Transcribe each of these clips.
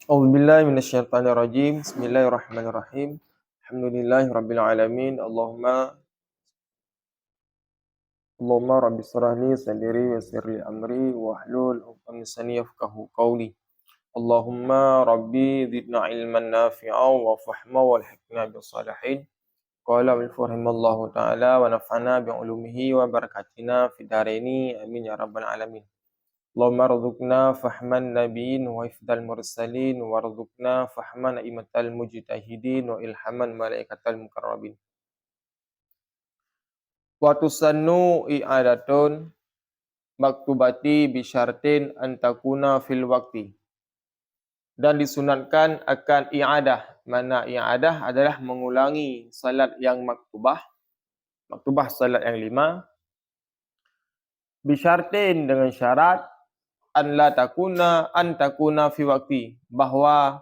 A'udzubillahi minasyaitonirrajim. Bismillahirrahmanirrahim. Alhamdulillahirabbil alamin. Allahumma rabbi shrah li sadri wa yassir li amri wahlul 'uqdatam min lisani yafqahu qawli. Allahumma rabbi zidna ilman nafi'a wa fahma walhiqna bis salihin. Qala wa rahimallahu ta'ala wa nafa'na bi 'ulumihi wa barakatina fid dharaini amin ya rabbal alamin. Allahumma rzuqna fahman nabiyyin wa hifdzal mursalin warzuqna fahman a'immatal mujtahidin wa ilhaman malaikatal muqarrabin. Wa tusannu i'adatun maktubati bisyartin antakuna fil waqti. Dan disunatkan akan i'adah. Mana i'adah adalah mengulangi salat yang maktubah. Maktubah salat yang 5. Bisyartin dengan syarat an takuna fi waqti, bahawa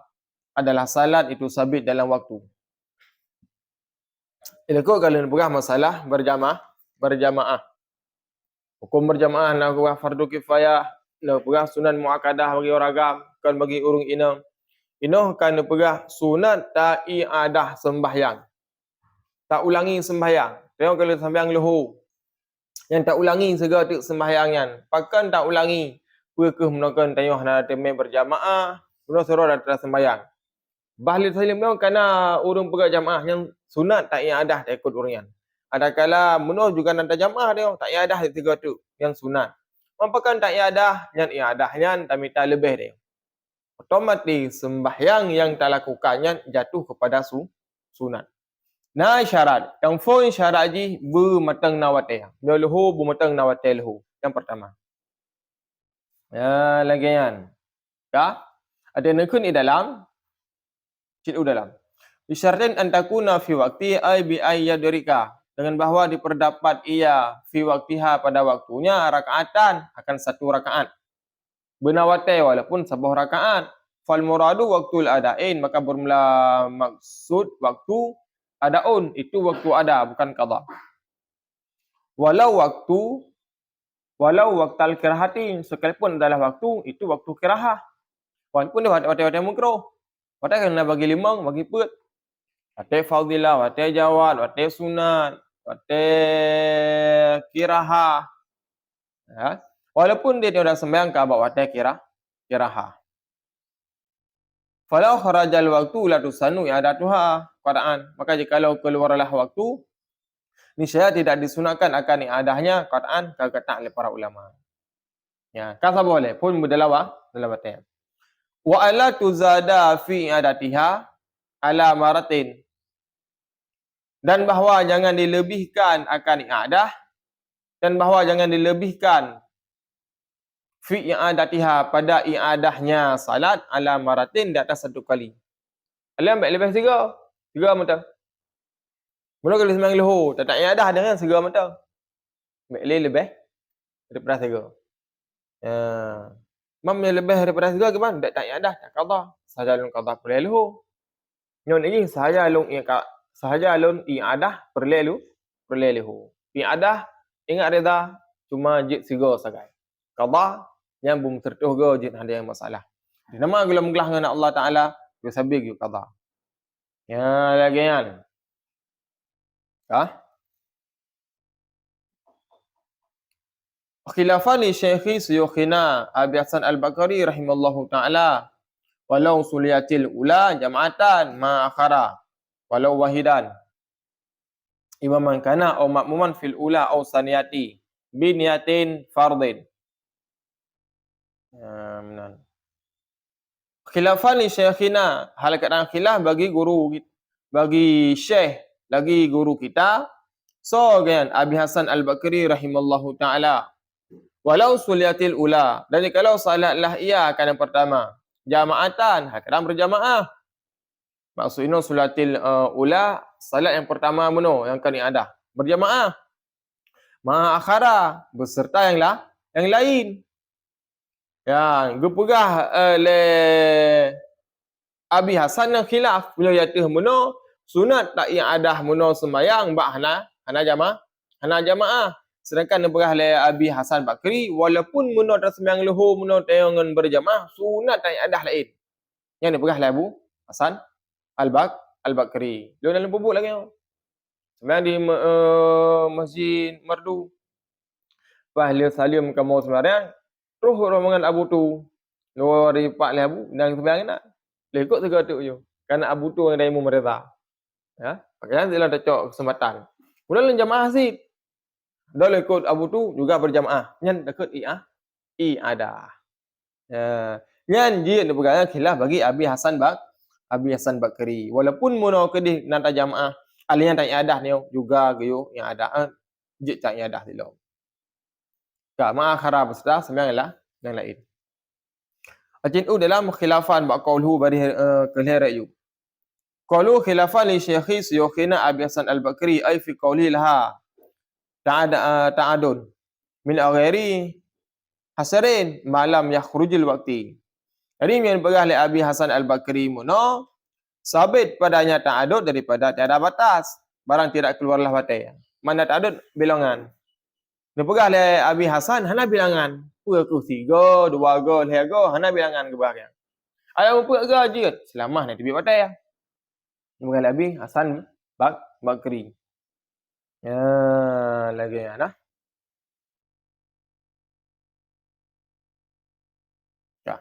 adalah salat itu sabit dalam waktu. Ilakut kalau nak pegang masalah berjamaah. Hukum berjamaah nak pegang fardu kifayah, nak pegang sunan muakkadah bagi orang agam, kan bagi urung ina. Ina kan nak pegang sunat tak i'adah sembahyang. Tak ulangi sembahyang. Tengok kalau sembahyang luhur. Yang tak ulangi segala tu sembahyangnya. Pakan tak ulangi. Perkah menakan tayuh nak temai berjamaah, guna suruh datang sembahyang. Bahlil salim tu kerana urung pegang jamaah yang sunat tak i'adah tak ikut urungan. Adakala menuh juga nak jamaah dia tak i'adah tiga tu yang sunat. Mampakan tak i'adah yang i'adahnya tak minta lebih dia. Otomatis sembahyang yang tak lakukannya jatuh kepada sunat. Nah syarat. Yang poin syarat ji bermatang nawatih. Dia lehu bermatang nawatih lehu. Yang pertama. Ya lagi kan. Ya. Ada nekun di dalam. Cik dalam. Bisyartin antakuna fi waqti ay bi ayyadrika. Dengan bahawa diperdapat ia fi waqtiha pada waktunya rakaatan akan satu rakaat. Benawatai walaupun sebuah rakaat. Fal muradu waqtul adain, maka bermula maksud waktu adaun, itu waktu ada bukan qada. Walau waktal kirahatin, sekalipun adalah waktu itu waktu kirahah. Walaupun dia waktu makruh. Waktu kena bagi limang, bagi put. Waktu fadilah, waktu jawad, waktu sunat, waktu kirahah. Ya. Walaupun dia tidak sembahyang ke abad waktu kirahah. Falau kharajal waktu la tusanu i'adatuha qad'an. Maka jikalau keluarlah waktu, niscaya tidak disunatkan akan i'adahnya qad'an, kata oleh para ulama. Ya, kata boleh pun berdalawah dalam batin. Wa ala tuzada fi i'adatiha ala maratin. Dan bahawa jangan dilebihkan akan i'adah, dan bahawa jangan dilebihkan fi i'adatiha pada i'adahnya salat ala maratin di atas satu kali. Alam baik lebih tiga mata. Mula kalau semang luhur tak i'adah dengan tiga mata. Baik lebih daripada tiga. Mam yang lebih daripada tiga ke mana? Tak i'adah, tak qada. Sahaja lun qada perlu luhur. Nyon ini sahaja lun i'adah perlu luhur. I'adah ingat reda cuma jid tiga sagai. Qada yang bum tertuh go jid ada yang masalah. Di nama gelam-gelah dengan Allah Taala yo sabig yo qada. Ya lagi kan. Khilafani syekhi suyukhina Abi Hasan Al-Bakari rahimallahu ta'ala. Walau suliyatil ula jama'atan ma'akhara. Walau wahidan. Imaman kana au makmuman fil ula au saniyati. Biniyatin fardin. Khilafani syekhina. Hal keadaan khilaf bagi guru, bagi syekh, lagi guru kita. So kan Abi Hasan Al-Bakari rahimallahu ta'ala. Walau suliyatil ula. Dan kalau salatlah ia akan yang pertama. Jama'atan. Kadang berjamaah. Maksudnya sulatil ula. Salat yang pertama mana? Yang kan ada. Berjamaah. Ma'akhara. Beserta yang lain. Ya, gepegah oleh Abi Hasan yang khilaf. Bila jatuh mana? Sunat tak yang ada mana sembayang. Bak hana jamaah. Sedangkan yang berah oleh Abi Hasan Bakri, walaupun menurut sembahyang luhur, menurut tayangan berjamaah, sunat tak ada lain. Yang dipegang oleh Abu Hasan Al-Bakri. Dia dalam bubuk lagi. Sembahyang di Masjid Merdu. Lepas dia salim ke mau sembahyang, terus rombongan Abu tu. Dua hari 4 Abu dan sembahyang nak. Lekuk segala tu je. Kerana Abu tu yang dari Imam Reza. Ya, pakaian dia tak cocok kesempatan. Kemudian jamaah Asid. Dah lekuk Abu tu juga berjamaah. Nyan dekat ada. Ya. Nyan dia pegang khilaf bagi Abi Hasan Bakri. Walaupun mono kedih nak jamaah, alian tak iadah ni juga geyo yang ada. Je tak iadah dilo. Ka ma akhara besar sembiang lah yang lain. Ajin dalam khilafan ba qauluhu bari kelihara yu. Qalu khilafan li syekhi Syukhina Abi Hasan Al-Bakri ay fi qawli laha ta'adun min ghairi hasarin malam yakhrujul waqti. Jadi yang pegang oleh Abi Hasan Al-Bakri mono sabit padanya ta'adud daripada tiada batas, barang tidak keluarlah batai. Mana ta'adud bilangan. Dia pegang oleh Abi Hasan hana bilangan. Puaku 3, 2 go, 3 go, hana bilangan ke bahagian. Ayam puak ke je, selamah nak tibik batai. Dia pegang Abi Hasan Bakri. Ya, lagi ya dah. Ya.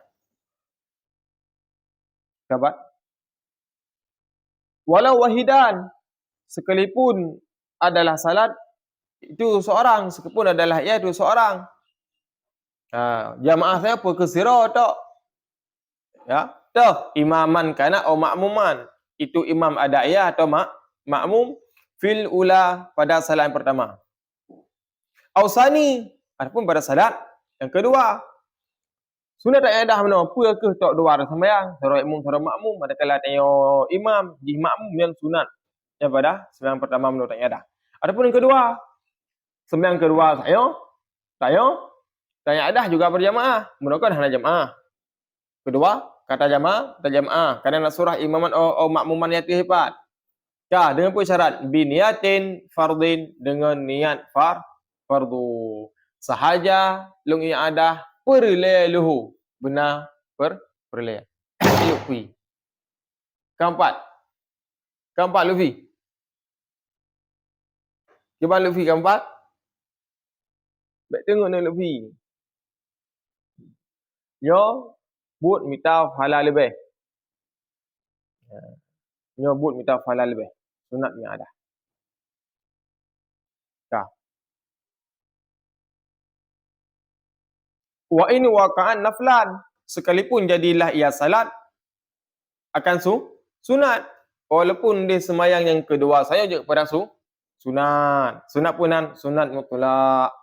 Dapat. Walau wahidan, sekalipun adalah salat itu seorang, sekalipun adalah ia itu seorang. Jamaah saya apa kesira tak? Ya, dah imaman kana atau makmuman. Itu imam ada ia atau makmum fil ula pada salat yang pertama. Ausani, adapun pada salat yang kedua. Sunat tak ada mana apa ke tak dua orang sembahyang, seorang imam seorang makmum, manakala tanya imam, di makmum yang sunat. Yang pada sembahyang pertama menurut tak ada. Adapun yang kedua, sembahyang kedua saya ada juga berjamaah, menurutkan hanya jamaah. Kedua, kata jamaah, kerana surah imaman o makmuman yang hebat. Ya, dengan pun syarat biniatin fardin, dengan niat fardu. Sahaja lung ada perleluhu, benar perleluhu. Lufi. Keempat Lufi. Cuba Lufi keempat. Baik tengok ni Lufi. Yo but minta pahala lebih. Yo but minta pahala lebih. Sunat yang ada. Kah. Wa in waqa'an naflan, sekalipun jadilah ia salat akan sunat, walaupun dia sembahyang yang kedua saya je kepada sunat punan sunat mutlak.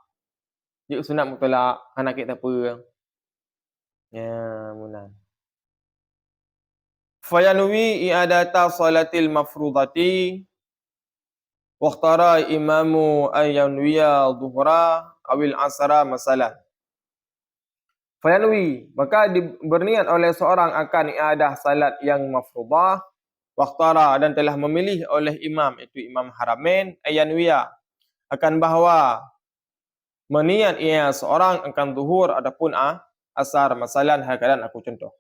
Dia sunat mutlak anak kita apa. Ya, munan. Fayanwi i'adata salatil mafrudati waqtara imamu ayyanwiya dhuhra awil asra masalah. Fayanwi, maka berniat oleh seorang akan iadah salat yang mafruḍah, waqtara dan telah memilih oleh imam, itu imam haramain, ayyanwiya, akan bahawa meniat ia seorang akan zuhur ataupun asar, masalan hal aku contoh.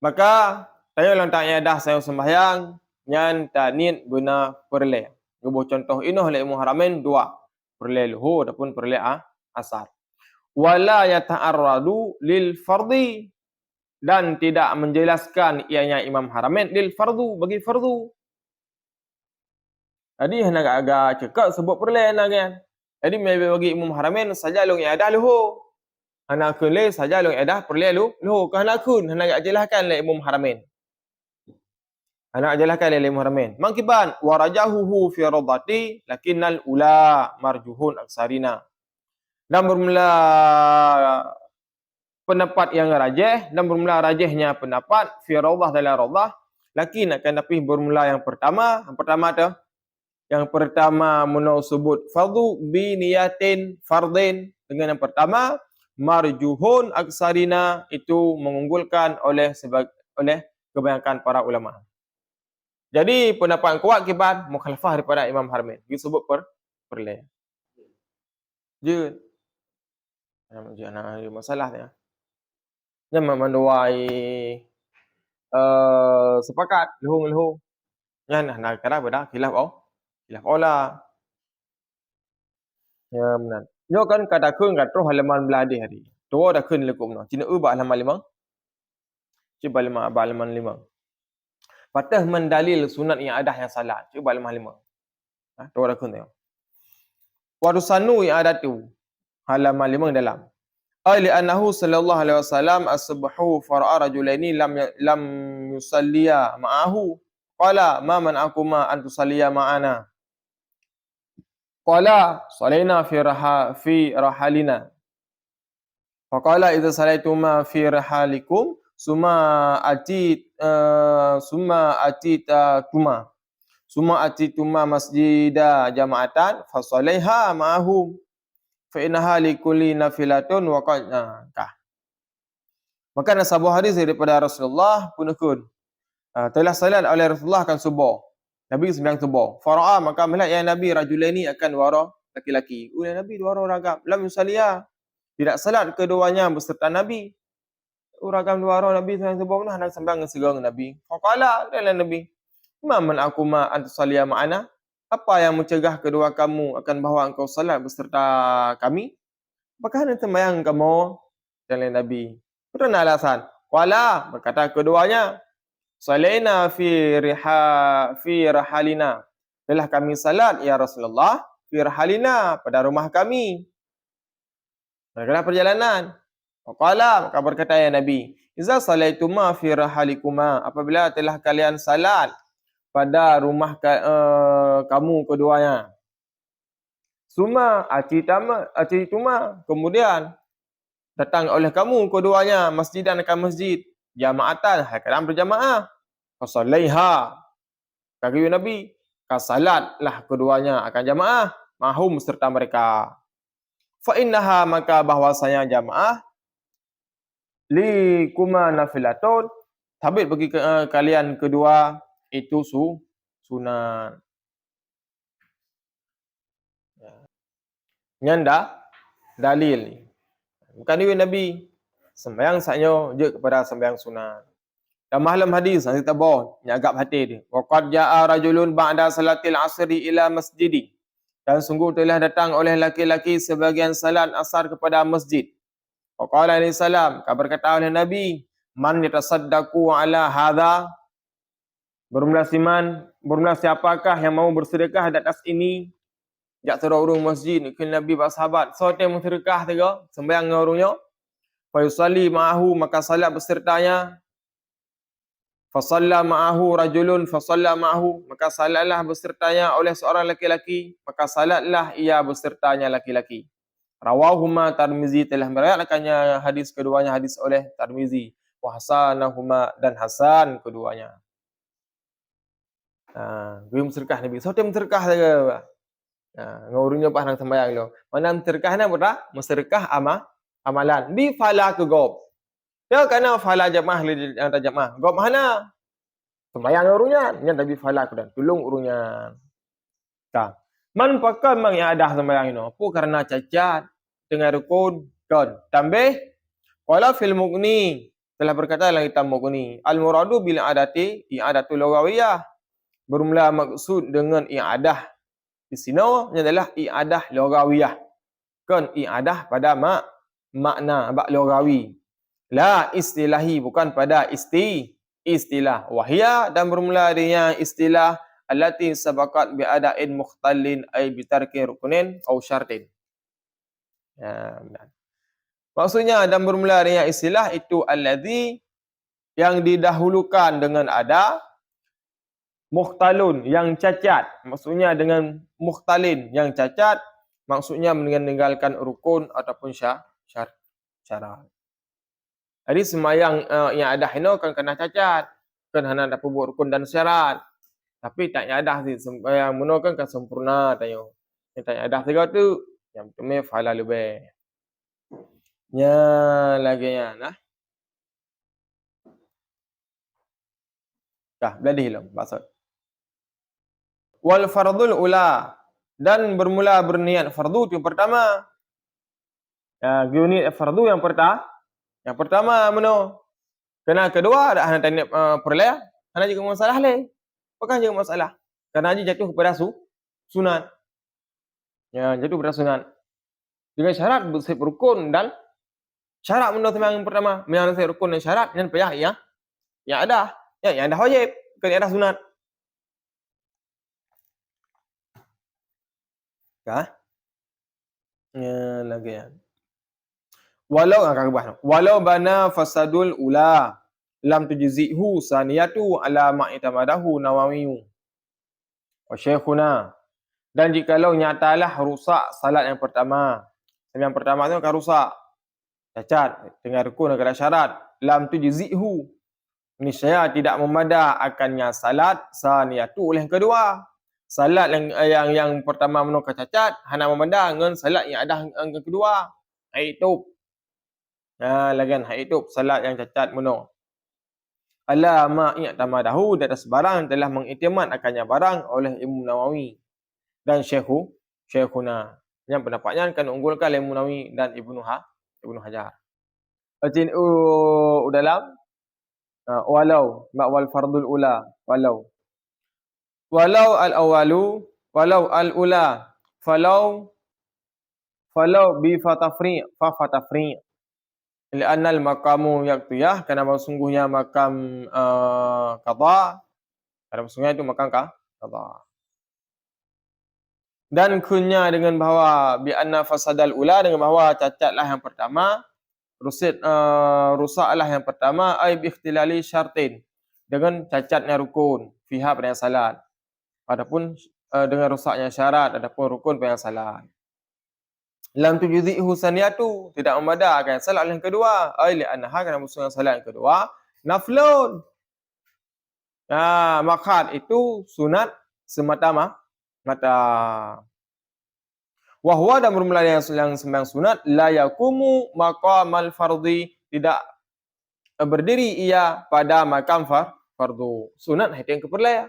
Maka saya lang tak iadah saya sembahyang nyan tak niat guna perle. Gubo contoh inoh oleh imam haramain dua, perle luhur ataupun perle asar. Wala yata'arradu lil fardhi, dan tidak menjelaskan ianya imam haramain lil fardu, bagi fardu. Jadi hendak agak cekak sebut perle nak kan. Jadi bagi imam haramain saja long iadah luhur. Hana kun le saja long iadah perle luhur. Hana kun hendak jelaskan le imam haramain. Hana jelaskan le imam haramain. Mangkiban warajahu fi radati lakinnal ula marjuhun aksarina. Dan bermula pendapat yang rajih, dan bermula rajihnya pendapat fi rawdah dalam rawdah, lakin akan tapi bermula yang pertama tu, yang pertama menau sebut fardu bi niyatin fardin, dengan yang pertama marjuhun aksarina, itu mengunggulkan oleh kebanyakan para ulama. Jadi pendapat kuat kibat mukhalafah daripada Imam Haramain disebut perle. Je. Masalah dia. Nya manduai sepakat lehung-lehung. Nya nah kadang beda khilaf khilaf ola. Ya benar. Nyo kan kata keun kat roh halaman beladih hari. Tuo dah keun lekum no. Cina ba halaman 5. Cuba halaman 5. Patah mendalil sunat yang ada yang salat. Cuba halaman 5. Tuo dah keun tengok. Warusanu yang ada tu halaman 5 dalam. Ali annahu sallallahu alaihi wasallam asbahu fara'a rajulaini lam yusalliya ma'ahu. Qala ma man'akuma an tusalliya ma'ana. Qala salaina fi rahalina. Faqala idza salaituma fi rahalikum summa atituma masjida jama'atan fasalaiha ma'ahum fa innaha likulli nafilatun wa qad Maka ada sebuah hadis daripada Rasulullah punukun telah salat oleh Rasulullah akan subuh. Nabi sembahyang subuh. Fara'a maka melihat ya Nabi rajulaini akan dua laki-laki. Nabi dua orang ragam. Lam yusalliya. Tidak salat keduanya beserta Nabi. Ragam dua orang Nabi sembahyang subuh pun hendak sembahyang segang Nabi. Faqala dalam Nabi, "Ma man akuma an tusalliya ma'ana?" Apa yang mencegah kedua kamu akan bahawa engkau salat beserta kami? Apakah hendak sembahyang kamu? Dalam Nabi. Kerana alasan. Qala berkata keduanya, "Salaina fi rahalina." Telah kami salat ya Rasulullah fi rahalina pada rumah kami. Dalam perjalanan. Qala maka berkata ya Nabi, "Iza salaituma fi rahalikuma." Apabila telah kalian salat pada rumah kamu keduanya. Suma atituma kemudian datang oleh kamu keduanya masjidan akan masjid jamaatan hakadan berjamaah. Fasallaiha. Kata Nabi, salatlah keduanya akan jamaah mahum serta mereka. Fa innaha maka bahwasanya jamaah li kuma nafilatun sabit bagi kalian kedua itu sunat. Nyanda dalil ni. Bukan ni Nabi sembahyang saknyo je kepada sembahyang sunat. Dan malam hadis kita bawa ni agak hati dia. Wa qad jaa rajulun ba'da salatil asri ila masjidi. Dan sungguh telah datang oleh laki-laki sebagian salat asar kepada masjid. Wa qala alaihi salam, berkata oleh Nabi, "Man yatasaddaqu ala hadha?" Bermula siapakah yang mau bersedekah di atas ini? Jak terurung masjid ke Nabi para sahabat. So tem sedekah tega sembahyang dengan orangnya. Fa yusalli ma'ahu maka salat besertanya. Fa salla ma'ahu rajulun fa salla ma'ahu maka salatlah besertanya oleh seorang laki-laki maka salatlah ia besertanya laki-laki. Rawahuma Tirmizi telah meriwayatkannya hadis keduanya hadis oleh Tirmizi. Wa hasanahuma dan hasan keduanya. Belum sedekah Nabi. So tem sedekah tega. Ngurungnya pas nang sembahyang lo. Mana sedekahnya berapa? Sedekah amalan. Di fala ke gob. Ya kana fala jamaah li antara jamaah. Gob mana? Sembahyang urungnya. Nya tapi fala ku dan tulung urungnya. Man pakai mang yang ada sembahyang ini. Apa karena cacat dengan rukun kan. Tambah wala fil mughni telah berkata dalam kitab Mughni. Al muradu bil adati i'adatu lugawiyah. Bermula maksud dengan i'adah di sini adalah i'adah lugawiyah. Kan i'adah pada makna lugawi. La istilahi bukan pada istilah. Wahia dan bermula dengan istilah allati sabaqat bi ada'in mukhtallin ay bi tarki rukunin aw syartin. Maksudnya dan bermula dengan istilah itu alladhi yang didahulukan dengan ada mukhtalun yang cacat. Maksudnya dengan mukhtalin yang cacat maksudnya meninggalkan rukun ataupun syarat. Jadi sembahyang yang ada ini kan kena cacat. Kan hanya dapat buat rukun dan syarat. Tapi tak ada sih sembahyang muno kan sempurna tayo. Yang tak ada tiga tu yang pertama fala lebih. Nya lagi nya nah. Dah beladih belum maksud. Wal fardul ula dan bermula berniat fardu itu yang pertama. Niat fardu yang Yang pertama meno. Kena kedua dah hana tanya perlaya, hana juga masalah le. Bukan juga masalah. Karena haji jatuh kepada sunat. Ya, jatuh kepada sunat. Dengan syarat bersih rukun dan syarat meno yang pertama, yang rukun dan syarat yang payah ya. Yang ada, ya yang ada wajib, bukan yang ada sunat. Kah? Ya, lagi ya. Walau bana fasadul ula lam tujzihu saniyatu ala ma'itamadahu Nawawi wa Syekhuna. Dan jikalau nyatalah rusak salat yang pertama. Yang pertama tu akan rusak. Cacat dengan rukun dan syarat. Lam tujzihu. Niscaya tidak memadah akannya salat saniyatu oleh yang kedua. Salat yang pertama menukar cacat hana memadah dengan salat yang ada yang kedua. Itu lagian itu salat yang cacat meno. Ala ma i'tamadahu di atas barang telah mengiktimat akannya barang oleh Imam Nawawi dan Syekhuna. Yang pendapatnya akan unggulkan Imam Nawawi dan Ibnu Hajar. Macam dalam walau wal fardul ula walau al-awalu walau al-ula falau bi fatafri fa fatafri li'anna al-maqamu yaqtiyah karena sungguhnya makam qada, karena sungguhnya itu makam qada. Dan kunya dengan bahawa bi anna fasadal ula dengan bahawa cacatlah yang pertama, rusaklah yang pertama ai bi ikhtilali syartin dengan cacatnya rukun fiha pada yang salat. Adapun dengan rusaknya syarat adapun rukun pada yang salat. Lam tujzihu saniyatu tidak memadahkan salat yang kedua ai li annaha kana musuh salat yang kedua naflun. Makan itu sunat semata-mata. Wahwa dan bermula yang sembahyang sunat la yakumu maqamal fardhi, tidak berdiri ia pada makam fardu. Sunat itu yang keperlaya.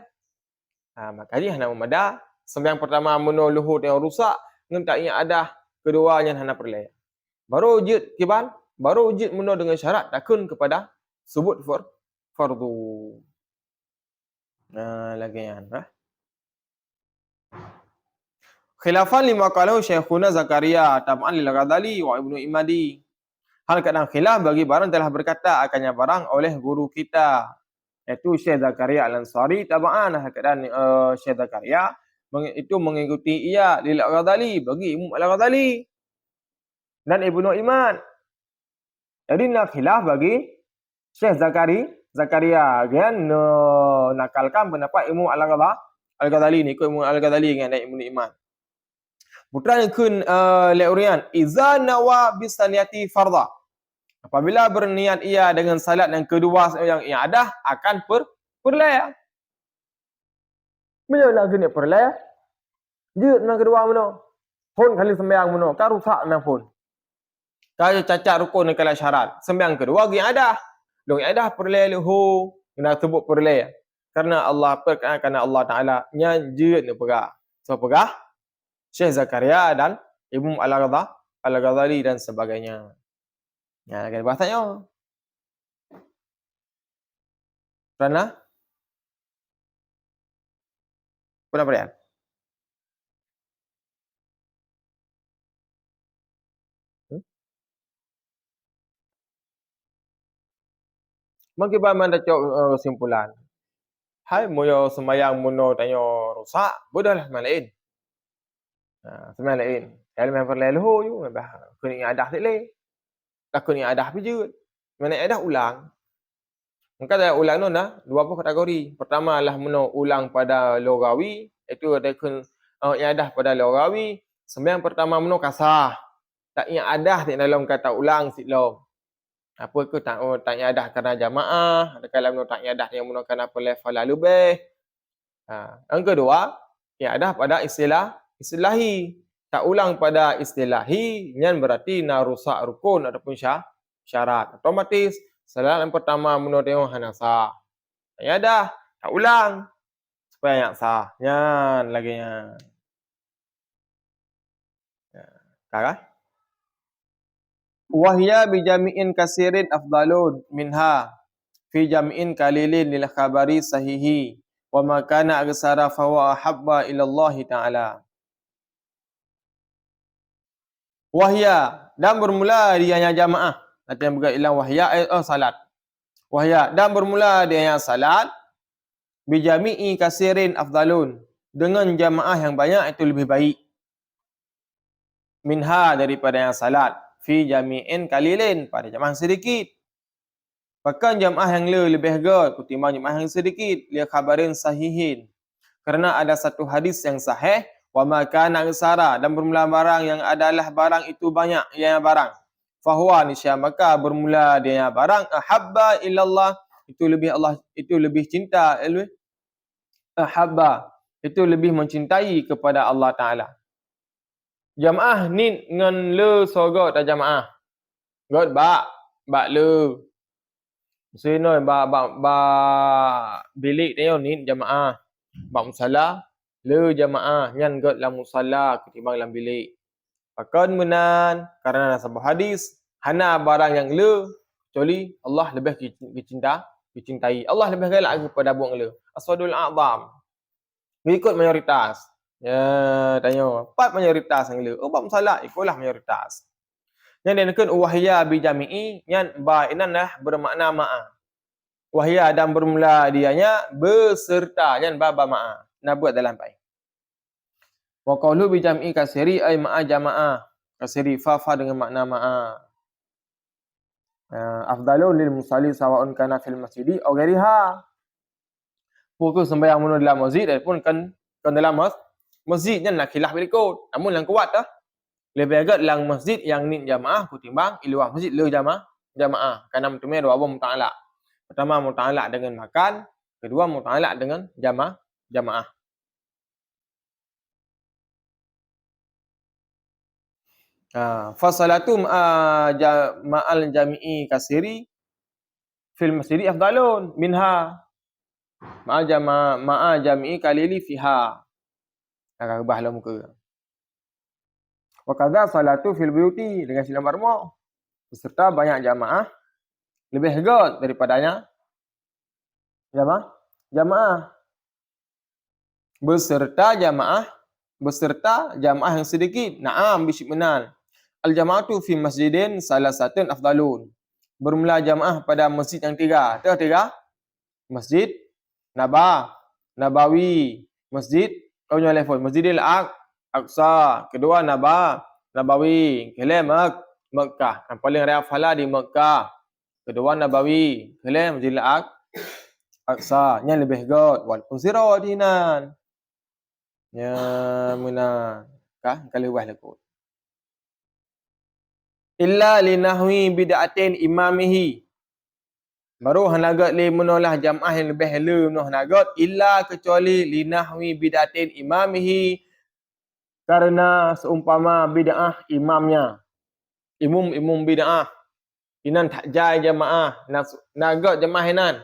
Makanya hana memadah sembahyang pertama meno luhur yang rusak ngan tak ingat ada keduanya hana perlaya. Baru wujud kiban, baru wujud meno dengan syarat takun kepada sebut fardu. Lagi yang khilafan lima qalahu Syekhuna Zakaria tab'an lil Ghazali wa Ibnu Imadi. Hal kadang khilaf bagi barang telah berkata akannya barang oleh guru kita, iaitu Syekh Zakaria Al-Ansari tab'an. Hal kadang Syekh Zakaria itu mengikuti ia lil Ghazali bagi Imam Al-Ghazali dan Ibnu Imad. Jadi nak khilaf bagi Syekh Zakaria kan nakalkan pendapat Imam Al-Ghazali ni, ikut Imam Al-Ghazali dengan Ibnu Imad. Putra kun leurian iza nawa bisaniyati fardha. Apabila berniat ia dengan salat yang kedua yang ada akan perlaya. Bila nak kena perlaya? Jut yang kedua meno. Pun kali sembahyang meno, kan rusak nang pun. Kalau cacat rukun kalau syarat. Sembahyang kedua yang ada. Dong yang ada perlaya lehu, kena sebut perlaya. Karena Allah Taala nyanjut ni pegah. So pegah Syekh Zakaria dan Imam Al-Ghazali dan sebagainya. Ya, kan bahasanya. Pernah berian? Mungkin mana kesimpulan. Hai moyo sembayang muno tanyo rusak, bodahlah malain. Sembahyang lain. Kalau memang perlu you, kuni adah tak leh. Tak kuni adah pijut. Mana adah ulang. Maka ada ulang tu dah dua kategori. Pertama lah meno ulang pada logawi, itu ada kun yang adah pada logawi. Sembahyang pertama meno kasah. Tak yang adah di dalam kata ulang silom. Apa ke tak yang adah kerana jamaah, kalau meno tak yang adah yang meno kerana level lebih. Yang kedua, yang adah pada istilahi. Tak ulang pada istilahi, yang berarti nak rusak rukun ataupun syarat. Otomatis, salat yang pertama menurut yang hana sah. Ya dah, tak ulang. Supaya yang sah. Yan lagi yang. Kakak? Wahya bi jami'in kasirin afdalun minha fi jami'in kalilin lil khabari sahihi wa ma kana aksara fa huwa ahabba ila Allah taala. Wahya dan bermula dianya jamaah. Nanti yang berkaitan wahya salat. Wahya dan bermula dianya salat bi jami'i kasirin afdalun. Dengan jamaah yang banyak itu lebih baik. Minha daripada yang salat fi jami'in kalilin pada jamaah sedikit. Bahkan jamaah yang lebih ketimbang jamaah yang sedikit li khabarin sahihin. Kerana ada satu hadis yang sahih wa ma kana aksara dan bermula barang yang adalah barang itu banyak yang barang. Fahuwa nisya maka bermula dia barang ahabba illallah itu lebih cinta ahabba itu lebih mencintai kepada Allah Taala. Jamaah ni dengan le sogot jamaah. God ba le. Sino ba bilik dia ni jamaah. Ba musalla le jamaah nyan god la musalla ketimbang dalam bilik. Pakan menan karena sebuah hadis hana barang yang le kecuali Allah lebih dicintai. Allah lebih galak kepada buang le. Aswadul a'zam. Mengikut mayoritas. Ya, tanya, 4 mayoritas yang le. Bab musalla ikutlah mayoritas. Yang dinamakan wahya bi jami'i yang ba inanlah bermakna ma'a. Wahya dan bermula dianya beserta yang ba ma'a. Nak buat dalam pai. Wa qawlu bi jam'i kasiri ay ma'a jama'ah. Kasiri fa dengan makna ma'a. Afdalun lil musalli sawa'un kana fil masjidi aw ghairiha. Pukul sembahyang mundur dalam masjid ataupun kan dalam masjid kan nak khilaf berikut. Namun yang kuat dah lebih agak lang masjid yang ni jamaah ketimbang iluah masjid le jamaah. Karena mentumai dua muta'alaq. Pertama muta'alaq dengan makan, kedua muta'alaq dengan jamaah. Fasalatu ma'al jami'i kasiri fil masjidi afdalun minha ma'a jami'i kalili fiha. Agak bahlah muka. Wa kadza salatu fil buyuti dengan silam barmo beserta banyak jamaah lebih hegat daripadanya jamaah beserta jamaah yang sedikit. Naam bisyikmenan. Al jama'atu fi masjidin salah satu afdalun. Bermula jamaah pada masjid yang tiga. Masjid Nabawi, Masjid Masjidil Aqsa, kedua Nabawi, kelima Mekah. Yang paling rafala di Mekah. Kedua Nabawi, kelima Masjidil Aqsa. Yang lebih god walaupun sirawadinan. Ya muna kalau wah lekut. Illa linahwi bid'atin imamihi. Baru hanagat li menolak jamaah yang lebih le noh hanagat illa kecuali linahwi bid'atin imamihi karena seumpama bid'ah imamnya. Imam bid'ah. Inan tak jai jamaah nagat jamaah inan.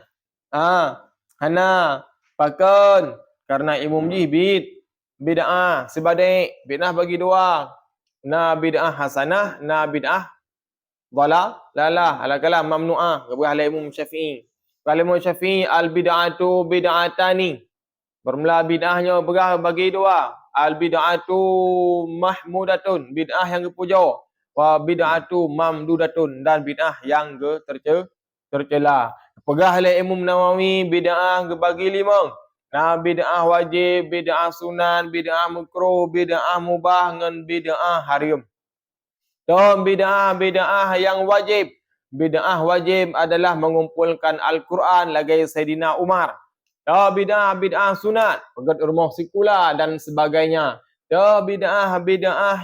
Hana pakan karena imam ji bid'ah sebadik bid'ah bagi dua. Na bid'ah hasanah, na bid'ah lalah ala-kala mamnu'ah. Kebuah ala Imam Syafi'i. Kalau Imam Syafi'i al bid'atu bid'atani. Bermula bid'ahnya berah bagi dua. Al bid'atu mahmudatun, bid'ah yang dipuja. Wa bid'atu mamdudatun, dan bid'ah yang tercela. Pegah ala Imam Nawawi bid'ah bagi 5. Nah, bid'ah wajib, bid'ah sunan, bid'ah makruh, bid'ah mubah dengan bid'ah haram. Dan bid'ah yang wajib. Bid'ah wajib adalah mengumpulkan Al-Quran lagai Sayyidina Umar. Dan bid'ah sunat, pegat rumah sikula dan sebagainya. Dan bid'ah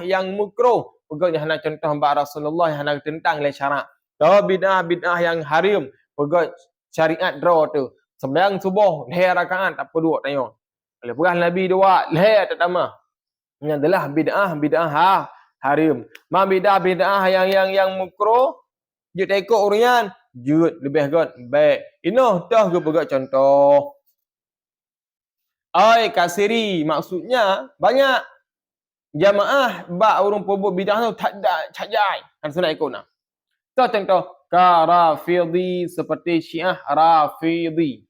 yang makruh, pegat yang nak contoh Mbak Rasulullah yang nak tentang le syarak. Dan bid'ah yang haram, pegat syariat draw tu. Sembahyang subuh, lehir rakaat tak perlu tanya. Kalau perah Nabi dua, lehir tak tambah. Ini adalah bid'ah haram. Ma bid'ah yang makruh, jut ikut urian, jut lebih god baik. Inoh tah ke pegat contoh. Kasiri maksudnya banyak jamaah ba urang pebut bid'ah tu tak jai. Kan sunat ikut nak. Contoh Rafidhi seperti Syiah Rafidhi.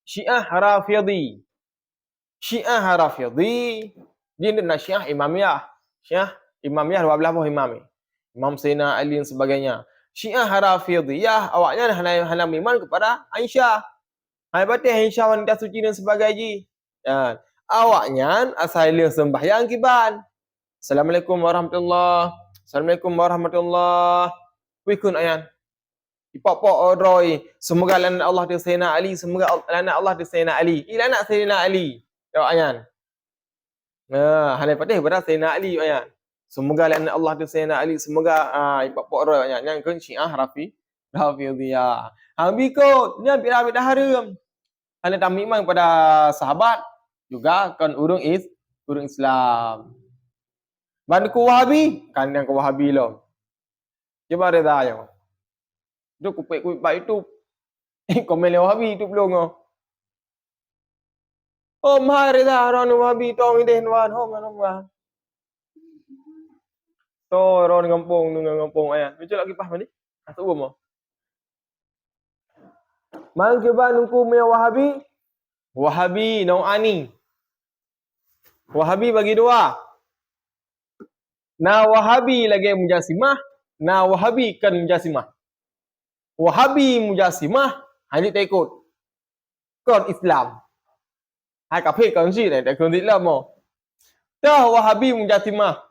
Syiah Rafidhi. Syiah Rafidhi. Dia nak Syiah Imamiyah. Syiah Imamiyah 12 imam. Imam Sayyidina Ali dan sebagainya. Syiah Rafidhiyah awaknya hanya iman kepada Aisyah. Hai batin Aisyah wanita suci dan sebagainya. Awaknya asal dia sembahyang kiban. Assalamualaikum warahmatullahi. Assalamualaikum warahmatullahi. Wikun ayan. Ipok-pok roy. Semoga lana Allah di Sayyidina Ali. Semoga lana Allah di Sayyidina Ali. Ila nak Sayyidina Ali. Awaknya. Halai patih pada Sayyidina Ali ayan. Semoga lana Allah di Sayyidina Ali. Semoga ipok-pok roy ayan. Yang kan Syiah Rafidhiyah. Habis kot. Ni ambil dah haram. Hanya kami iman pada sahabat. Juga kan urung Islam. Banku Wahabi. Kan yang ke Wahabi lo. Cuba reda yang. Itu kupik-kupik itu. Komen Wahabi itu belum. Oh, mahal reda. Orang Wahabi. Tong ini. Nuan. Oh, mana. To, orang ngampung. Ayan. Macam lagi kipas mana? Asal rumah. Mangkiban nungku punya Wahabi. Wahabi nau'ani. Wahabi bagi dua. Na Wahabi lagi Mujassimah. Na Wahabi kan Mujassimah. Wahabi Mujassimah hanya tak ikut. Kon Islam. Hai kapit kan si tak kon Islam mo. Dah Wahabi Mujassimah.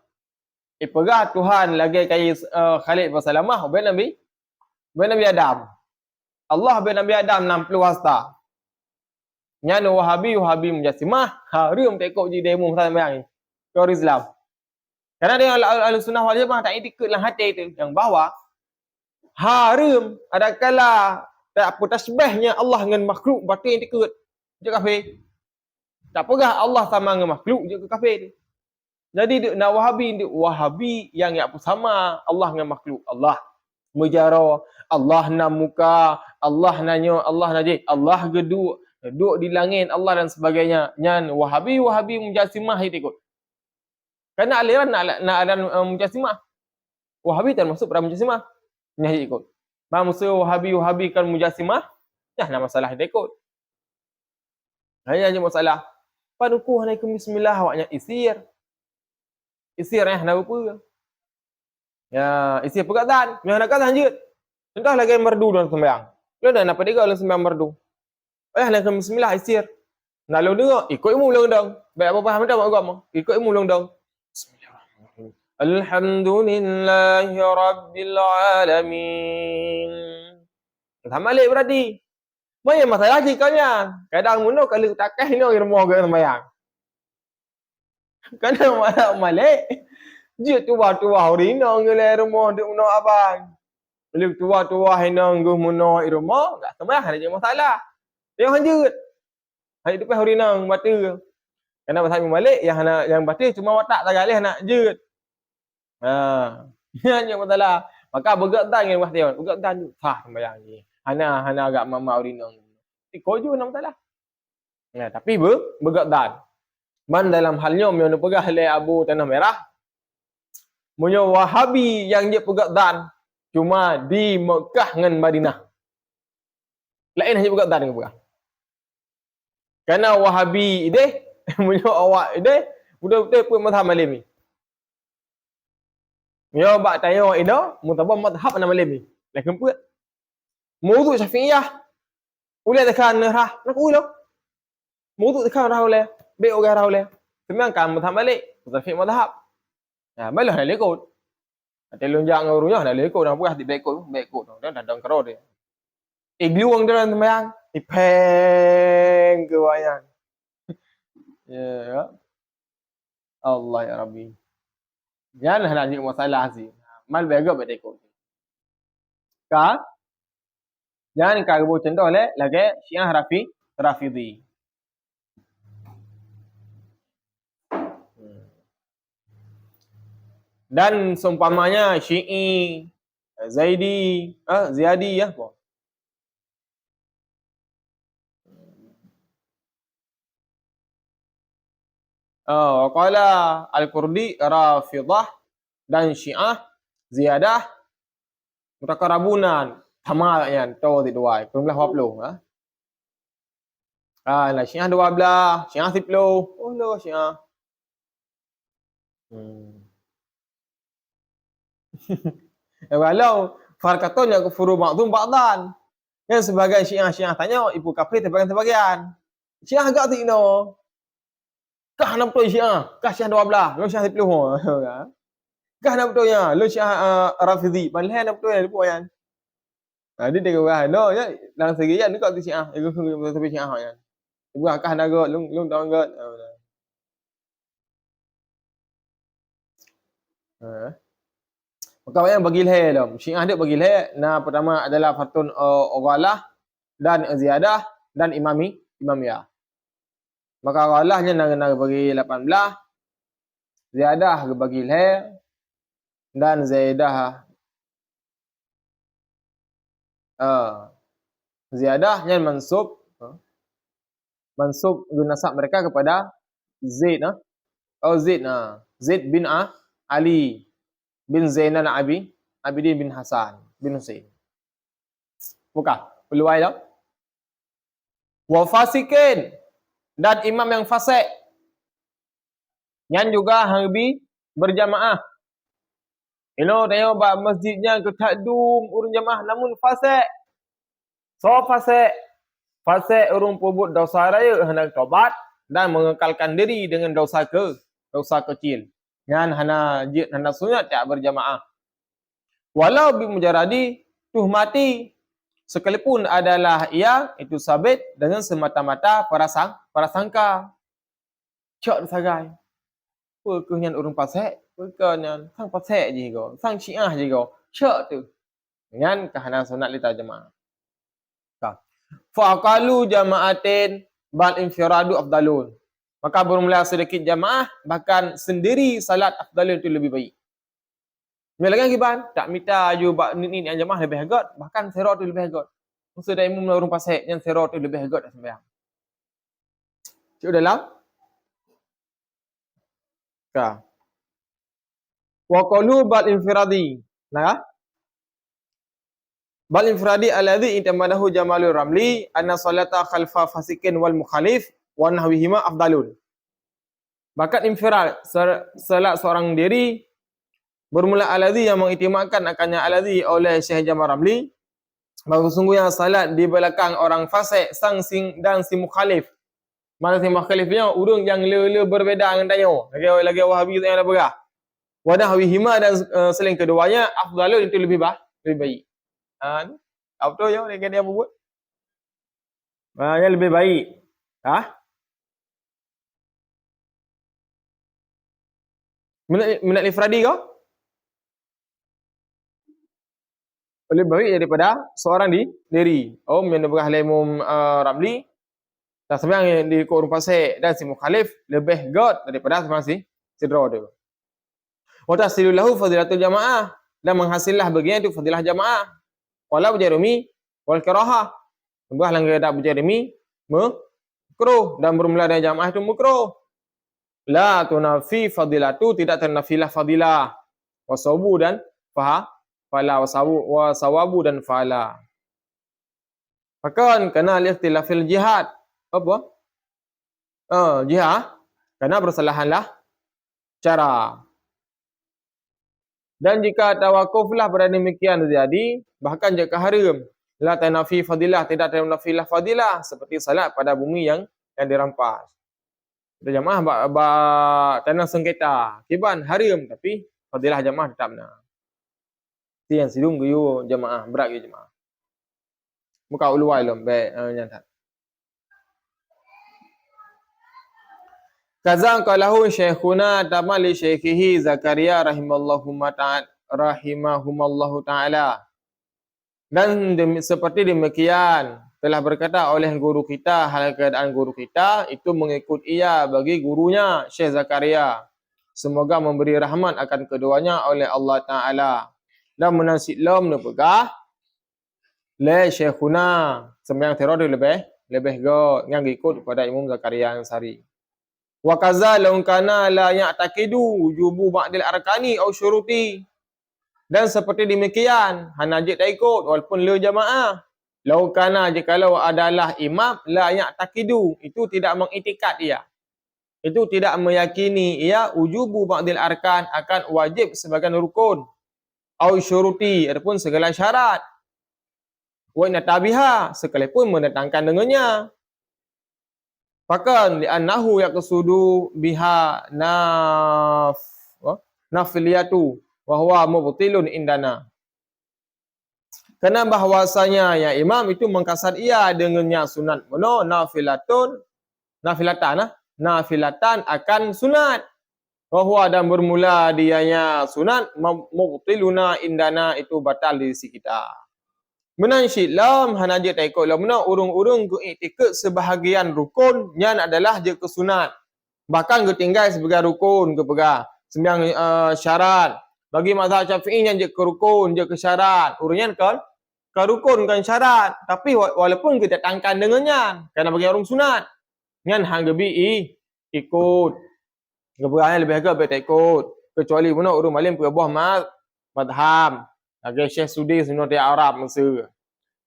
Pegat Tuhan lagi kaya Khalid Wasallamah ben Nabi Adam. Allah ben Nabi Adam 60 hasta. Nyano Wahabi Mujassimah harum tak ikut je demo sampai kau Islam. Karena dia Ahlussunnah wal Jamaah tak ikut dalam hati itu yang bahawa haram ada kala tak apa tasbihnya Allah dengan makhluk batin yang ikut je kafir. Tak pegah Allah sama dengan makhluk je kafir. Jadi nak Wahabi yang apa sama Allah dengan makhluk. Allah mujara, Allah na muka, Allah nanya, Allah najib, Allah geduk di langit Allah dan sebagainya. Nyan Wahabi Mujassimah itu ikut. Kerana aliran nak ada Mujassimah. Wahabi termasuk pada Mujassimah. Nyahi ikut. Maksud Wahabi kan Mujassimah. Dah nak masalah dia ikut. Hanya masalah. Paduku alaikum bismillah awaknya isir. Isir nak apa? Ya, isir pegatan. Yang nak kata lanjut. Entah lagi merdu dalam sembahyang. Lu dah nak pergi dalam sembahyang merdu. Nak bismillah isir. Nak lu dengar ikut ilmu undang. Baik apa faham dah agama. Ikut ilmu undang. Bismillahirrahmanirrahim. Alhamdulillahi rabbil alamin. Tamalik berarti. Mai masalah jikanya. Kadang muno kalau takah ni orang rumah ke sembahyang. Kadang malik. Dia tua-tua hari ni ngele rumah duk muno abang. Bila tua-tua henang guh muno rumah, tak sembahyang ada masalah. Dia hanjut. Hari depan hari nang batu. Kenapa saya balik yang batu cuma watak tak galih nak jut. Hanya masalah. Maka bergerak dengan wahdi. Bergerak dan sah sembahyang ni. Hana agak mama hari nang. Iko je nak masalah. Tapi bergerak dan. Man dalam halnya yang pegah oleh Abu Tanah Merah. Punya Wahabi yang dia pegang dan cuma di Mekah dengan Madinah. Lain hanya pegang dan pegang. Karena Wahabi ide punya awak ide betul-betul pun mazhab Malimi. Yo bak tanya ide mutabah mazhab ana Malimi. Lakin pun mawdu' Syafi'iyah. Ulai tekan rah, nak ulo. Mawdu' tekan rah oleh, be orang rah oleh. Semang kan mazhab balik, Syafi'i mazhab. Malah nak ikut. Ada lonjak dengan urunya nak ikut dah puas di ikut dah dandang karo dia. Gluang dalam sembahyang, ipeng ke wayang. Ya. Allah ya Rabbi. Jangan nak jadi masalah sih. Mal bega beda ikut. Ka? Jangan kagak contoh lagi Syiah Rafidhi. Dan seumpamanya Syi'i, Zaidi, Ziyadi ya apa? Qala Al-Qurdi Rafidhah dan Syiah Ziyadah Mutakarabunan. Sama yan. To ti duway. Kung belah 20. Ha? Lah Syiah 12. Syiah 10. Oh lo Syiah. Walau farqatun yakfuru ba'dhum ba'dan. Yang sebagai Syiah tanya, ibu kafir terbagian-terbagian. Syiah agak tu ino. Kah nak betul Syiah? Kah Syiah 12, lo Syiah 10. Kah nak betulnya? Lo Syiah Rafidhi. Balai nak betul depo yan. Dia kata, no, ya, dalam segi ya, ni kau tu Syiah. Ibu tu Syiah yan. Ibu kah nak got, lung tahu got. Maka yang bagi leh lam. Syiah dia bagi leh. Nah, pertama adalah fartun ghalah dan ziyadah dan imamiyah. Maka ghalahnya nak bagi 18. Ziyadah bagi leh dan zaidah ziyadahnya mansub nasab mereka kepada Zaid Zaid bin Ali bin Zainal Abidin bin Hasan bin Husain. Bukan peluai dah. Wa fasikin dan imam yang fasik. Yang juga harbi berjamaah. Tengok masjidnya ketadum urun jamaah namun fasik. So fasik urun pebut dosa raya hendak tobat dan mengekalkan diri dengan dosa kecil. Yang hendak sunat tak berjamaah. Walau bimujaradi tuhmati sekalipun adalah ia itu sabit dengan semata-mata prasangka. Cak sagai. Pekehnya urun fasik, pekehnya sang fasik je go, sang Syiah je go. Cak tu. Dengan kahana sunat lita jamaah. Fa aqalu jama'atin bal infiradu afdalun. Maka bermula sedikit jamaah, bahkan sendiri salat afdalun itu lebih baik. Bila lagi ban, tak minta ju ni yang jamaah lebih hebat, bahkan serot itu lebih hebat. Maksud dah imam orang pasal yang serot itu lebih hebat dah sembahyang. Cuk dalam. Ka. Wa qalu bal infiradi. Nah. Bal infiradi alladhi intamadahu Jamalur Ramli anna salata khalfa fasikin wal mukhalif wa nahwihima afdalun. Bakat infirad salat seorang diri bermula alladhi yang mengiktimakkan akannya alladhi oleh Syekh Jamal Ramli bahawa sesungguhnya salat di belakang orang fasik dan si mukhalif. Mana si mukhalifnya urang yang le berbeza dengan dayo. Lagi Wahabi tu yang ada berah. Wa nahwihima dan selain keduanya afdalun itu lebih baik. Apa tu yang dia buat? Yang lebih baik. Minat ifradi kau? Lebih baik daripada seorang diri. Yang berah Imam Ramli. Dan sebenarnya di Qur'an Pasir dan si mukhalif lebih god daripada si sidra tu. Wa tahsilulahu fadilatul jamaah dan menghasillah bagian itu fadilah jamaah. Wala berjarumi wal karahah. Berah langgar tak berjarumi makruh dan bermula dari jamaah itu makruh. La tunafi fadilatu tidak ternafilah fadilah. Wasabu dan fala wasawabu dan fala. Maka kena ikhtilafil jihad. Apa? Jihad. Karena bersalahanlah cara. Dan jika tawakuflah pada demikian terjadi, bahkan jika haram, la tanafi fadilah, tidak ternafilah fadilah seperti salat pada bumi yang dirampas. Kita jamaah tanah sengketa, kiban haram tapi fadilah jamaah tetap benar. Itu yang sidung geyu jamaah, berat geyu jamaah. Muka uluai lom baik nyantat. Kazan qalahu syekhuna tamali syekhihi Zakaria rahimahumallahu ta'ala. Dan seperti demikian telah berkata oleh guru kita, hal keadaan guru kita itu mengikut ia bagi gurunya Syekh Zakaria. Semoga memberi rahmat akan keduanya oleh Allah Ta'ala. Dan menasib lam nepegah le syekhuna sembahyang teror lebih go yang ikut pada Imam Zakaria Ansari. Wa kaza law kana la ya'taqidu wujubu ba'dil arkani aw syuruti. Dan seperti demikian, hana je tak ikut walaupun le jamaah. Lau kana jikalau adalah imam la ya'taqidu, itu tidak mengiktikad ia. Itu tidak meyakini ia wujubu ba'dil arkan, akan wajib sebagian rukun. Au syuruti, ataupun segala syarat. Wa inna tabiha, sekalipun mendatangkan dengannya. Bahkan li'annahu yaqsudu biha nafiliyatu wa huwa mubtilun indana. Kerana bahwasanya ya imam itu mengkasar ia dengannya sunat mono nafilatan akan sunat. Bahwa dan bermula dianya sunat mubtiluna indana, itu batal di sisi kita. Menansyid lam hanaja tak ikut lam urung-urung ku iktikad sebahagian rukun yang adalah je ke sunat. Bahkan ke tinggal sebagai rukun ke pegang sembiang syarat. Bagi mazhab Syafi'i yang je ke rukun, je ke syarat. Urunyan kan ke rukun kan syarat. Tapi walaupun kita tangkan dengannya, kerana bagi orang sunat, ngan hang gebi ikut. Kepegangan lebih agak tak ikut. Kecuali mana urung malim ke bawah madham. Agak Syekh Sudi semua dia Arab masa.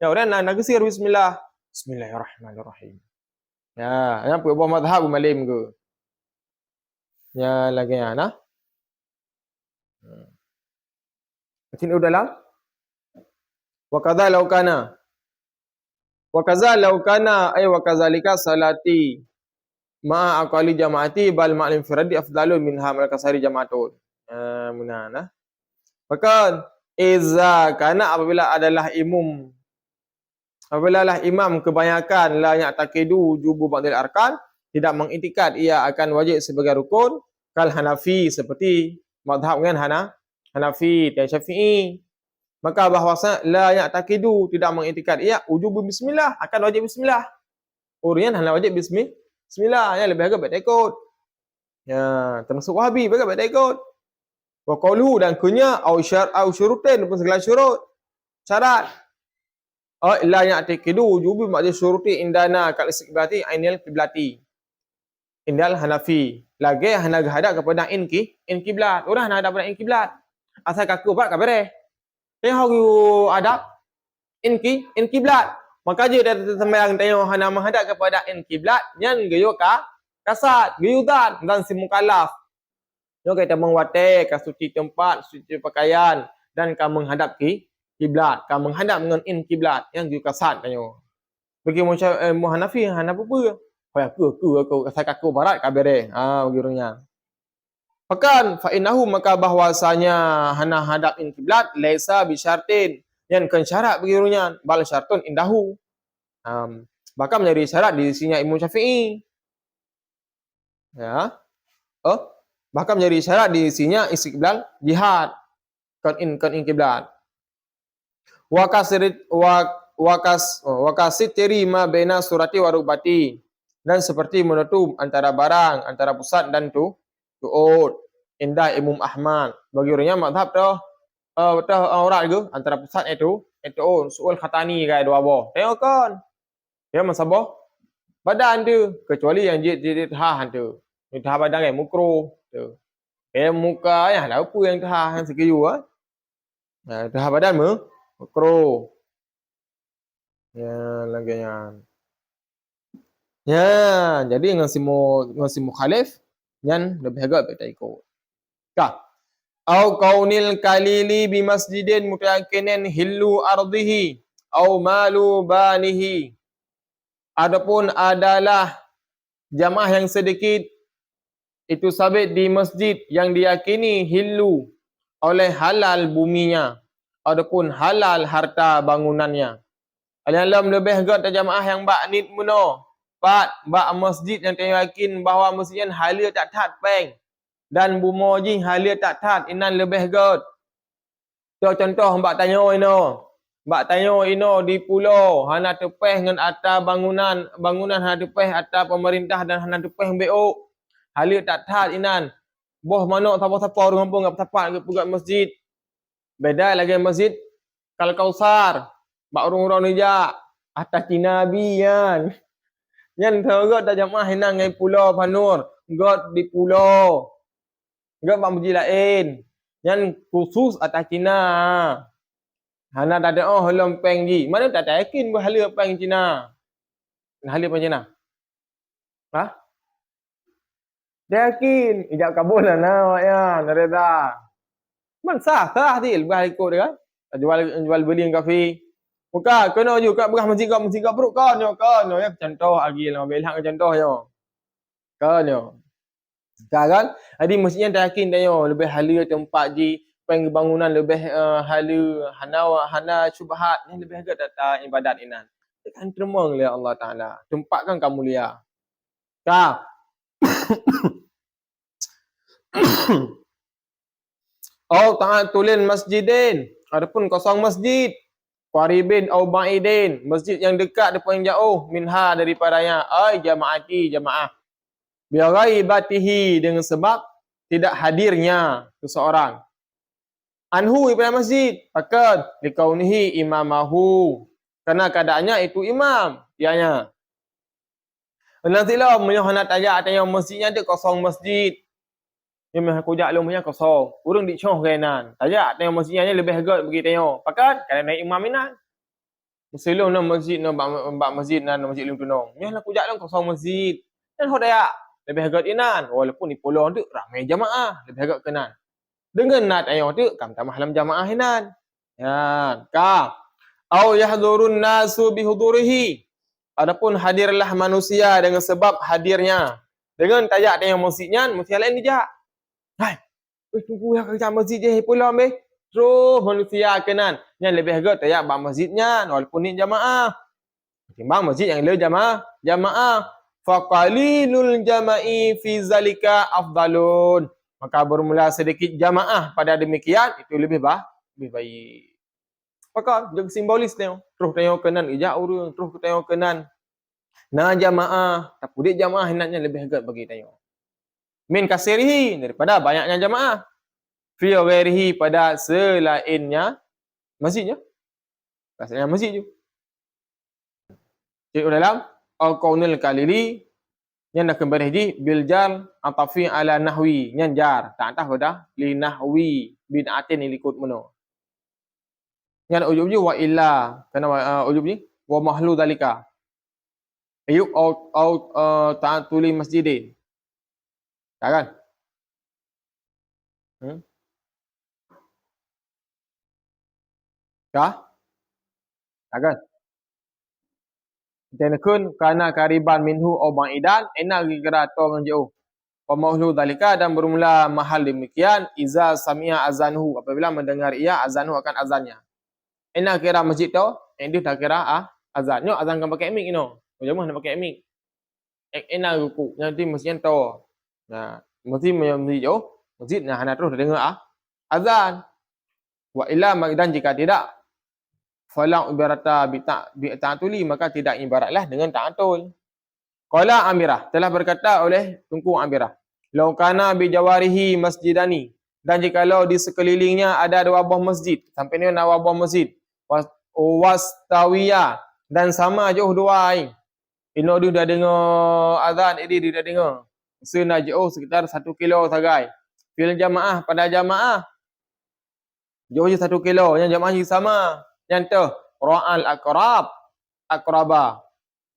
Ya orang nak gesir bismillah. Bismillahirrahmanirrahim. Ya, yang ke bawah madhab malim ke. Ya lagi ya nah. Macam ni dalam. Wa kadza law kana. Wa kadza law kana ay wa kadzalika salati ma'a aqali jamaati bal ma'al infiradi afdalun minha mal kasari jamaatun. Munana. Bahkan iza kana apabila adalah imam kebanyakan la ya'taqidu wujubu ba'dil arkan, tidak mengiktikad ia akan wajib sebagai rukun, kal Hanafi, seperti mazhab kan Hanafi dan Syafi'i, maka bahwasanya la ya'taqidu, tidak mengiktikad ia wujubu bismillah, akan wajib bismillah. Uryan hana wajib bismillah, yang lebih agak baik ikut. Ya, termasuk Wahabi baik tak ikut. Wa qaulu, dan kunya au syurutin, pun segala syarat. La ya'taqidu wujubi ba'd syuruti indana kal istiqbalati ainil qiblati. Indal Hanafi. Lagi hana hadap kepada in kiblat. Orang hana hadap kepada in kiblat. Asal kaku buat kabare. Tengok adab in kiblat. Maka je dia sembahyang tengok hana menghadap kepada in kiblat, yang geyo kasat, geyudan dan si mukallaf. Yo kita mengwate ka suci tempat, suci pakaian, dan ka menghadap kiblat, ka menghadap dengan in kiblat, yang geyo kasat tengok. Bagi Hanafi hana apa? Aku asal kaku barat kabare. Bagi orangnya. Bahkan fa innahu, maka bahwasanya hana hadap in kiblat laisa bi syartin, yang kan syarat bagi orangnya, bal syartun indahu. Bahkan menjadi syarat di sisinya Imam Syafi'i. Ya. Bahkan menjadi syarat di sisinya istiqbal jihad kan in kiblat. Wa kasitri ma baina surati wa rubati, dan seperti menutup antara barang, antara pusat dan tuut. Indah Imam Ahmad. Bagi orangnya mazhab aurat ke antara pusat itu suul khatani kai dua boh. Tengok kan. Dia masabah badan tu, kecuali yang jid tahan tu. Tahan badan kan mukro tu. Muka ya lah apa yang tahan segitu tahan badan mukro. Ya lagi yang. Ya, jadi ngasi mukhalif yang lebih agak tak ikut. Kah? Au kaunil kalili bi masjidin mutayakkinin hillu ardihi au malu banihi. Adapun adalah jamaah yang sedikit itu sabit di masjid yang diyakini hillu oleh halal buminya, adapun halal harta bangunannya. Alam lebih agak jamaah yang baknit muno. Bak masjid yang yakin bahawa masjid halia tak tat peng, dan bumo jing halia tak tat inan lebih god. Contoh mbak tanya ino di pulau hana tepeh dengan atas bangunan hana tepeh atas pemerintah dan hana tepeh BO. Halia tak tat inan. Boh mana siapa-siapa orang kampung enggak tepat ke pegat masjid. Beda lagi masjid Kal Kausar. Bak orang-orang ni jak atas Nabi kan. Yang tergot dah jamaah hinang ngai pulau Panur, got di pulau. Got bang berji lain. Yang khusus atas Cina. Hana dah ada halam peng ji. Mana tak yakin berhala peng Cina. Hala peng Cina. Ha? Dia yakin. Ijab kabul lah nak ya. Nareda. Man sah dia lebih ikut dia kan. Jual beli dengan kafe. Bukan, kena je kat berah masjid perut kan yo ya contoh lagi lah ambil hak contoh yo. Kan yo. Sekarang jadi mestinya tak yakin dah yo lebih hala tempat ji peng bangunan lebih hala hana syubhat ni lebih agak data ibadat inan. Tekan termang oleh Allah Taala. Tempat kan kamu mulia. Ka. Au ta'atulin masjidin. Adapun kosong masjid. Qaribin au ba'idin. Masjid yang dekat ataupun yang jauh. Minha daripadanya. Ay jama'ati jamaah. Bighaibatihi dengan sebab tidak hadirnya seseorang. Anhu daripada masjid. Fakat likaunihi imamahu. Kerana keadaannya itu imam. Ianya. Nantilah menyohanat ajak atau masjidnya ada kosong masjid. Ini aku jak lumahnya kosong. Urang dicoh kenan. Tajak tengok masjidnya lebih agak bagi tengok. Pakat kalau naik imam inan. Musilum na masjid na bak masjid na masjid lim tunong. Nya aku jak lang kosong masjid. Dan hodaya lebih agak inan. Walaupun di pulau tu ramai jamaah, lebih agak kenan. Dengan nat ayo tu kam tamah lam jamaah inan. Ya, ka. Au yahdurun nasu bihudurihi. Adapun hadirlah manusia dengan sebab hadirnya. Dengan tajak tengok masjidnya, mesti lain dijak. Hai. Tunggu ya kerja masjid je pula ambil. Terus manusia kenan. Yang lebih agak tayak bak masjidnya walaupun ni jamaah. Timbang masjid yang le jamaah. Faqalilul jama'i fi zalika afdalun. Maka bermula sedikit jamaah pada demikian itu lebih baik. Maka jaga simbolis tengok. Terus tengok kenan ijak urang, terus tengok kenan. Nah jamaah, tapi dia jamaah hendaknya lebih agak bagi tengok. Min kasirihi daripada banyaknya jamaah. Fi ghairihi pada selainnya masjidnya. Maksudnya masjid je. Cik dalam al-qaunil kalili yang nak kembali di biljal atafi ala nahwi yang jar tak tahu dah li nahwi bid'atin likut meno. Yang ujub je wa illa kena ujub ni wa mahlu dalika. Ayuk au ta'atuli masjidin. Tak kan? Kah? Tak kan? Tenekun kana kariban minhu au ba'idan enak kira to ngan jauh. Wa mahlu dalika dan bermula mahal demikian iza sami'a azanhu apabila mendengar ia azanhu akan azannya. Enak kira masjid tu, dia tak kira azan. Nyok azan kan pakai mic ino. Macam mana pakai mic? Enak ruku. Nanti mestinya tu. Nah, mesti masjid jauh. Masjid nah hana terus dengar azan. Wa illa dan jika tidak fala ibarata bi ta'atuli maka tidak ibaratlah dengan ta'atul. Qala Amirah telah berkata oleh Tunku Amirah, "Lau kana bi jawarihi masjidani." Dan jikalau di sekelilingnya ada dua buah masjid, sampai ni dua buah masjid, wastawiya dan sama jauh dua ai. Ino dia dah dengar azan, dia dah dengar. Sena jauh sekitar 1 kilo sagai. Fil jamaah pada jamaah jauh je 1 kilo, yang jamaah je sama. Yang tu ra'al akraba.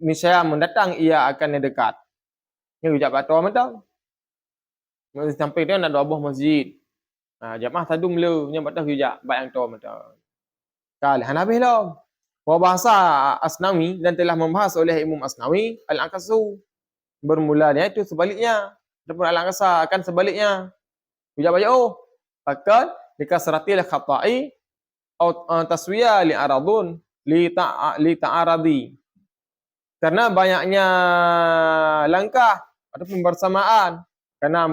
Niscaya mendatang ia akan dekat. Ni ucap patah mentang. Sampai dia nak dua buah masjid. Jamaah satu melu yang patah ucap baik yang tu mentang. Kali habis lah. Wa bahasa Asnawi dan telah membahas oleh Imam Asnawi Al-Aqsu. Bermulanya itu sebaliknya. Ataupun Al-Aqsa akan sebaliknya. Ucap jauh. Fakal dikasratil khata'i atau taswiya li aradun li ta'aradi. Karena banyaknya langkah ataupun bersamaan karena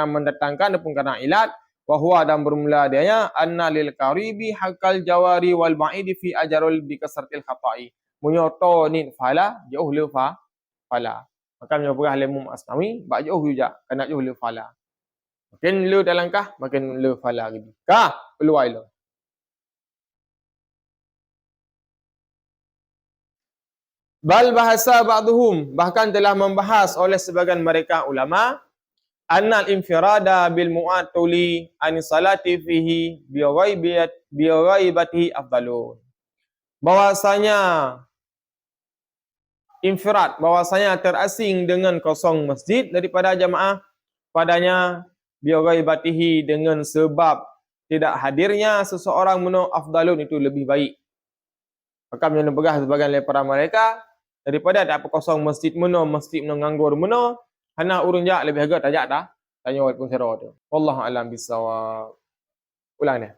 mendatangkan ataupun karena ilat bahwa dan bermula dia anna lil qaribi haqqal jawari wal ba'idi fi ajrul bi kasratil khata'i. Munyoto ni fala jauh le fala. Maka menyebut Imam Asnawi bak jauh juga kena jauh le fala. Makin le dalam langkah makin le fala gitu. Kah peluai lo. Bal bahasa ba'duhum bahkan telah membahas oleh sebagian mereka ulama annal infirada bil mu'attuli an salati fihi bi ghaibatihi afdalun. Bahwasanya infirad, bahwasanya terasing dengan kosong masjid daripada jamaah padanya bi ghaibatihi, dengan sebab tidak hadirnya seseorang meno afdalun, itu lebih baik. Maka menyo begah sebagian daripada mereka daripada tak apa kosong masjid meno nganggur meno, hana urun jak lebih agak tajak dah. Tanya walaupun sira tu. Wallahu alam bisawab. Ulang ni.